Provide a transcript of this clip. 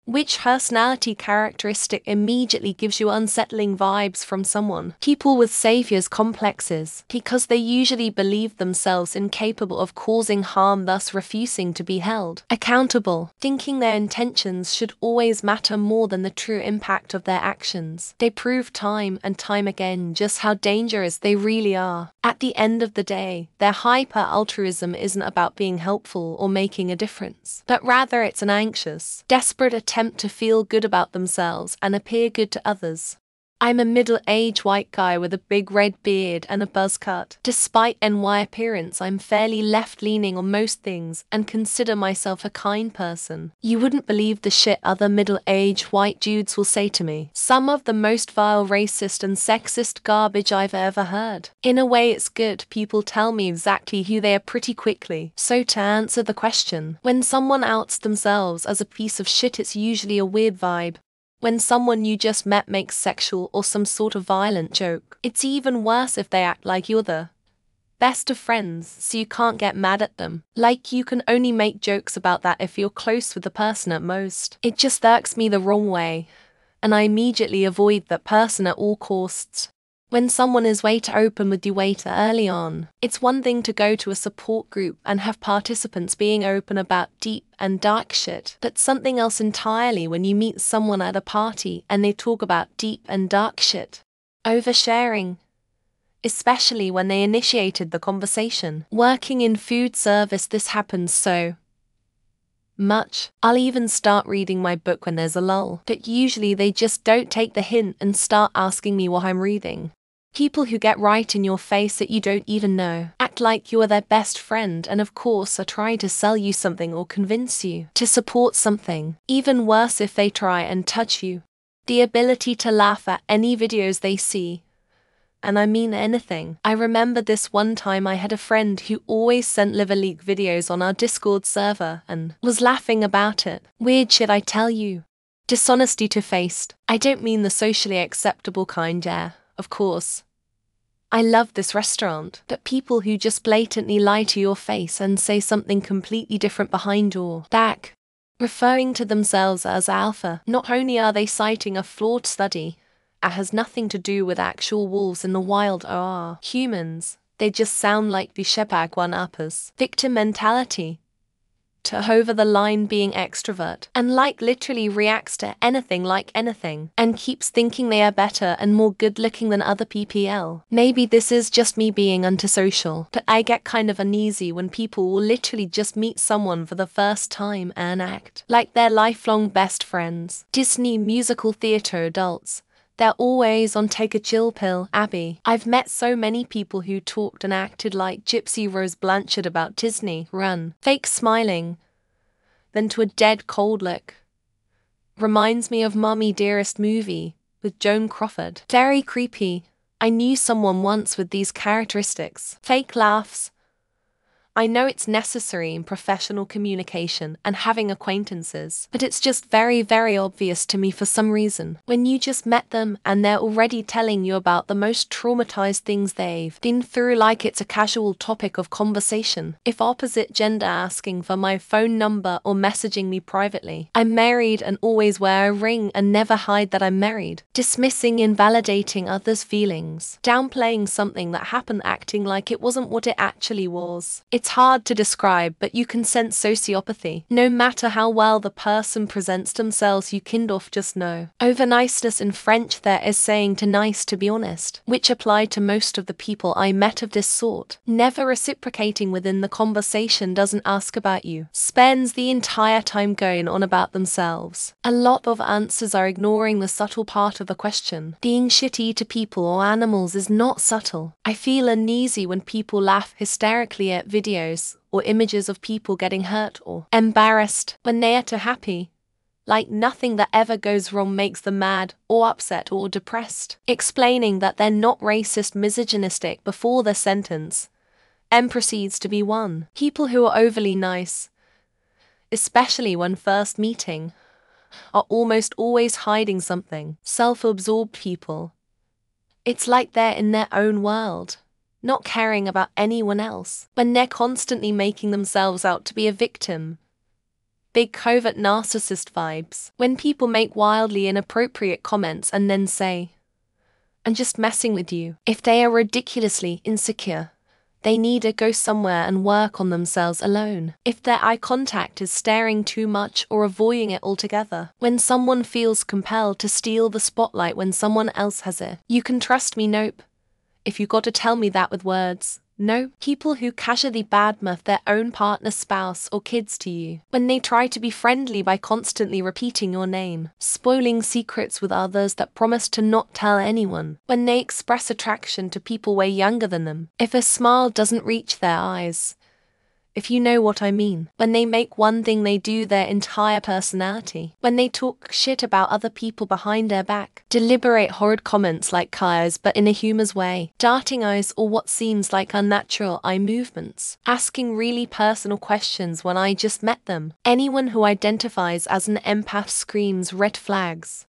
Which personality characteristic immediately gives you unsettling vibes from someone? People with savior's complexes, because they usually believe themselves incapable of causing harm, thus refusing to be held accountable, thinking their intentions should always matter more than the true impact of their actions. They prove time and time again just how dangerous they really are. At the end of the day, their hyper-altruism isn't about being helpful or making a difference, but rather it's an anxious, desperate attempt to feel good about themselves and appear good to others. I'm a middle-aged white guy with a big red beard and a buzz cut. Despite NY appearance, I'm fairly left-leaning on most things and consider myself a kind person. You wouldn't believe the shit other middle-aged white dudes will say to me. Some of the most vile racist and sexist garbage I've ever heard. In a way it's good, people tell me exactly who they are pretty quickly. So to answer the question, when someone outs themselves as a piece of shit, it's usually a weird vibe. When someone you just met makes sexual or some sort of violent joke, it's even worse if they act like you're the best of friends, so you can't get mad at them. Like you can only make jokes about that if you're close with the person at most. It just irks me the wrong way, and I immediately avoid that person at all costs. When someone is way too open with you way too early on, it's one thing to go to a support group and have participants being open about deep and dark shit, but something else entirely when you meet someone at a party and they talk about deep and dark shit. Oversharing, especially when they initiated the conversation. Working in food service, this happens so much. I'll even start reading my book when there's a lull, but usually they just don't take the hint and start asking me what I'm reading. People who get right in your face that you don't even know, act like you're their best friend, and of course are trying to sell you something or convince you to support something. Even worse if they try and touch you. The ability to laugh at any videos they see. And I mean anything. I remember this one time I had a friend who always sent liver leak videos on our Discord server and was laughing about it. Weird shit, I tell you. Dishonesty two-faced. I don't mean the socially acceptable kind, yeah, of course. I love this restaurant, but people who just blatantly lie to your face and say something completely different behind your back, referring to themselves as alpha. Not only are they citing a flawed study, it has nothing to do with actual wolves in the wild or humans, they just sound like the shebag one-uppers. Victim mentality. To over the line being extrovert, and like literally reacts to anything like anything, and keeps thinking they are better and more good-looking than other PPL. Maybe this is just me being antisocial, but I get kind of uneasy when people will literally just meet someone for the first time and act like they're lifelong best friends. Disney musical theater adults. They're always on take a chill pill, Abby. I've met so many people who talked and acted like Gypsy Rose Blanchard about Disney, Run, fake smiling, then to a dead cold look. Reminds me of Mommy Dearest movie, with Joan Crawford. Very creepy. I knew someone once with these characteristics. Fake laughs. I know it's necessary in professional communication and having acquaintances, but it's just very, very obvious to me for some reason. When you just met them and they're already telling you about the most traumatized things they've been through like it's a casual topic of conversation. If opposite gender asking for my phone number or messaging me privately. I'm married and always wear a ring and never hide that I'm married. Dismissing, invalidating others' feelings. Downplaying something that happened, acting like it wasn't what it actually was. It's hard to describe, but you can sense sociopathy. No matter how well the person presents themselves, you kind of just know. Overniceness in French there is saying to nice to be honest, which applied to most of the people I met of this sort. Never reciprocating within the conversation, doesn't ask about you. Spends the entire time going on about themselves. A lot of answers are ignoring the subtle part of the question. Being shitty to people or animals is not subtle. I feel uneasy when people laugh hysterically at videos or images of people getting hurt or embarrassed when they are too happy. Like nothing that ever goes wrong makes them mad or upset or depressed. Explaining that they're not racist, misogynistic before their sentence and proceeds to be one. People who are overly nice, especially when first meeting, are almost always hiding something. Self-absorbed people. It's like they're in their own world, not caring about anyone else. When they're constantly making themselves out to be a victim, big covert narcissist vibes. When people make wildly inappropriate comments and then say, "I'm just messing with you." If they are ridiculously insecure, they need to go somewhere and work on themselves alone. If their eye contact is staring too much or avoiding it altogether. When someone feels compelled to steal the spotlight when someone else has it. You can trust me, nope. If you got to tell me that with words. No. People who casually badmouth their own partner, spouse, or kids to you. When they try to be friendly by constantly repeating your name. Spoiling secrets with others that promise to not tell anyone. When they express attraction to people way younger than them. If a smile doesn't reach their eyes. If you know what I mean. When they make one thing they do their entire personality. When they talk shit about other people behind their back. Deliberate horrid comments like Kaya's but in a humorous way. Darting eyes or what seems like unnatural eye movements. Asking really personal questions when I just met them. Anyone who identifies as an empath screams red flags.